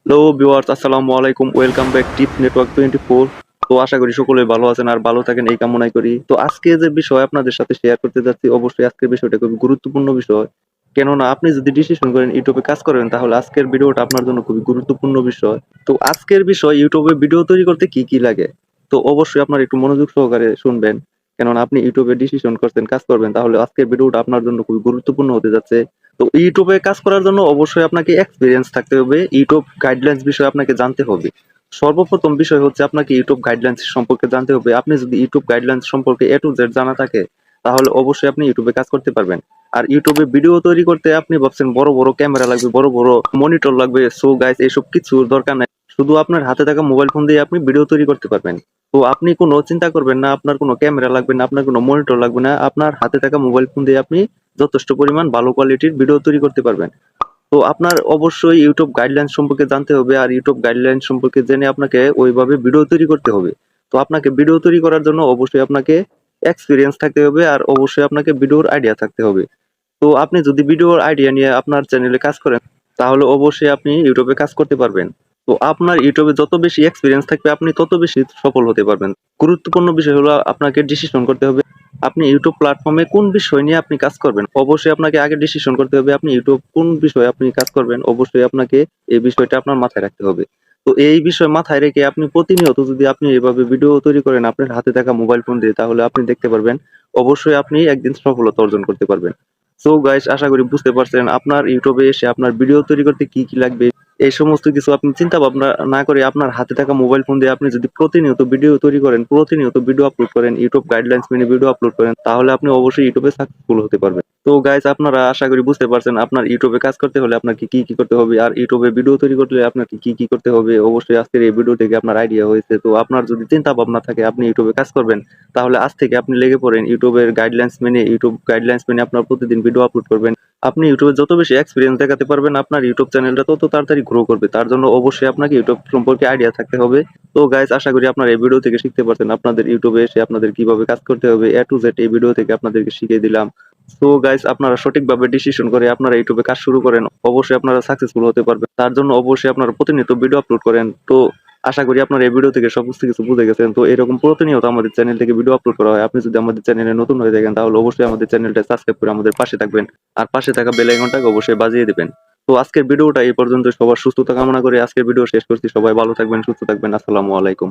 Hello viewers, আসসালামু আলাইকুম। Welcome back টিপ network 24। তো আশা করি সকলেই ভালো আছেন আর ভালো থাকেন এই কামনাই করি। তো আজকে যে বিষয় আপনাদের সাথে শেয়ার করতে যাচ্ছি, অবশ্যই আজকের বিষয়টা খুবই গুরুত্বপূর্ণ বিষয়। কেননা আপনি যদি ডিসিশন করেন ইউটিউবে কাজ করবেন, তাহলে আজকের ভিডিওটা আপনার জন্য খুবই গুরুত্বপূর্ণ বিষয়। তো আজকের বিষয় ইউটিউবে ভিডিও তৈরি করতে কি কি লাগে। তো অবশ্যই আপনার একটু মনোযোগ সহকারে শুনবেন। কেননা আপনি ইউটিউবে ডিসিশন করছেন কাজ করবেন, তাহলে আজকের ভিডিওটা আপনার জন্য খুবই গুরুত্বপূর্ণ হতে যাচ্ছে। তো ইউটিউবে কাজ করার জন্য অবশ্যই আপনাকে এক্সপিরিয়েন্স থাকতে হবে। ইউটিউব গাইডলাইন্স বিষয়ে আপনাকে জানতে হবে। সর্বপ্রথম বিষয় হচ্ছে আপনাকে ইউটিউব গাইডলাইন্স সম্পর্কে জানতে হবে। আপনি যদি ইউটিউব গাইডলাইন্স সম্পর্কে এ টু জেড জানা থাকে, তাহলে অবশ্যই আপনি ইউটিউবে কাজ করতে পারবেন। আর ইউটিউবে ভিডিও তৈরি করতে আপনি ভাবছেন বড় বড় ক্যামেরা লাগবে, বড় বড় মনিটর লাগবে। সো গাইস, এইসব কিছুর দরকার নাই। শুধু আপনার হাতে থাকা মোবাইল ফোন দিয়ে আপনি ভিডিও তৈরি করতে পারবেন। তো আপনি কোনো চিন্তা করবেন না, আপনার কোনো ক্যামেরা লাগবে না, আপনার কোনো মনিটর লাগবে না। আপনার হাতে থাকা মোবাইল ফোন দিয়ে আপনি যথেষ্ট পরিমাণ ভালো কোয়ালিটির ভিডিও তৈরি করতে পারবেন। তো আপনার অবশ্যই ইউটিউব গাইডলাইন সম্পর্কে জানতে হবে, আর ইউটিউব গাইডলাইন সম্পর্কে জেনে আপনাকে ওইভাবে ভিডিও তৈরি করতে হবে। তো আপনাকে ভিডিও তৈরি করার জন্য অবশ্যই আপনাকে এক্সপিরিয়েন্স থাকতে হবে, আর অবশ্যই আপনাকে ভিডিওর আইডিয়া থাকতে হবে। তো আপনি যদি ভিডিওর আইডিয়া নিয়ে আপনার চ্যানেলে কাজ করেন, তাহলে অবশ্যই আপনি ইউটিউবে কাজ করতে পারবেন। তো আপনার ইউটিউবে যত বেশি এক্সপিরিয়েন্স থাকবে, আপনি তত বেশি সফল হতে পারবেন। গুরুত্বপূর্ণ বিষয় হলো আপনাকে ডিসিশন করতে হবে আপনি ইউটিউব প্ল্যাটফর্মে কোন বিষয় নিয়ে আপনি কাজ করবেন। অবশ্যই আপনাকে আগে ডিসিশন করতে হবে আপনি ইউটিউব কোন বিষয়ে আপনি কাজ করবেন। অবশ্যই আপনাকে এই বিষয়টা আপনার মাথায় রাখতে হবে। তো এই বিষয় মাথায় রেখে আপনি প্রতিনিয়ত যদি আপনি এভাবে ভিডিও তৈরি করেন আপনার হাতে থাকা মোবাইল ফোন দিয়ে, তাহলে আপনি দেখতে পারবেন অবশ্যই আপনি একদিন সফলতা অর্জন করতে পারবেন। সো গাইস, আশা করি বুঝতে পারছেন আপনার ইউটিউবে এসে আপনার ভিডিও তৈরি করতে কি কি লাগবে। এই সমস্ত কিছু আপনি চিন্তা ভাবনা না করে আপনার হাতে থাকা মোবাইল ফোন দিয়ে আপনি যদি প্রতিনিয়ত ভিডিও তৈরি করেন, প্রতিনিয়ত ভিডিও আপলোড করেন, ইউটিউব গাইডলাইন্স মেনে ভিডিও আপলোড করেন, তাহলে আপনি অবশ্যই ইউটিউবে সাকসেসফুল হতে পারবেন। তো গাইস, আপনারা আশা করি বুঝতে পারছেন আপনার ইউটিউবে কাজ করতে হলে আপনাকে কি কি করতে হবে, আর ইউটিউবে ভিডিও তৈরি করতে আপনাকে কি কি করতে হবে। অবশ্যই আজকের এই ভিডিও থেকে আপনার আইডিয়া হয়েছে। তো আপনার যদি চিন্তা ভাবনা থাকে আপনি ইউটিউবে কাজ করবেন, তাহলে আজ থেকে আপনি লেগে পড়েন ইউটিউব গাইডলাইন্স মেনে আপনার প্রতিদিন ভিডিও আপলোড করবেন। আপনি ইউটিউবে যত বেশি এক্সপিরিয়েন্স দেখাতে পারবেন, আপনার ইউটিউব চ্যানেলটা তত তাড়াতাড়ি গ্রো করবে। তার জন্য অবশ্যই আপনাকে ইউটিউব সম্পর্কে আইডিয়া থাকতে হবে। তো গাইস, আশা করি আপনারা এই ভিডিও থেকে শিখতে পারছেন আপনাদের ইউটিউবে এসে আপনাদের কিভাবে কাজ করতে হবে। এ টু জেড এই ভিডিও থেকে আপনাদেরকে শিখিয়ে দিলাম। সো গাইস, আপনারা সঠিকভাবে ডিসিশন করে আপনারা ইউটিউবে কাজ শুরু করেন, অবশ্যই আপনারা সাকসেসফুল হতে পারবেন। তার জন্য অবশ্যই আপনারা প্রতিনিয়ত ভিডিও আপলোড করেন। তো আশা করি আপনারা এই ভিডিও থেকে সমস্ত কিছু বুঝে গেছেন। তো এরকম প্রতিনিয়ত আমাদের চ্যানেল থেকে ভিডিও আপলোড করা হয়। আপনি যদি আমাদের চ্যানেলে নতুন হয়ে থাকেন, তাহলে অবশ্যই আমাদের চ্যানেলটা সাবস্ক্রাইব করে আমাদের পাশে থাকবেন, আর পাশে থাকা বেল আইকনটাকে অবশ্যই বাজিয়ে দিবেন। তো আজকের ভিডিওটা এই পর্যন্ত। সবার সুস্থতা কামনা করে আজকের ভিডিও শেষ করছি। সবাই ভালো থাকবেন, সুস্থ থাকবেন। আসসালামু আলাইকুম।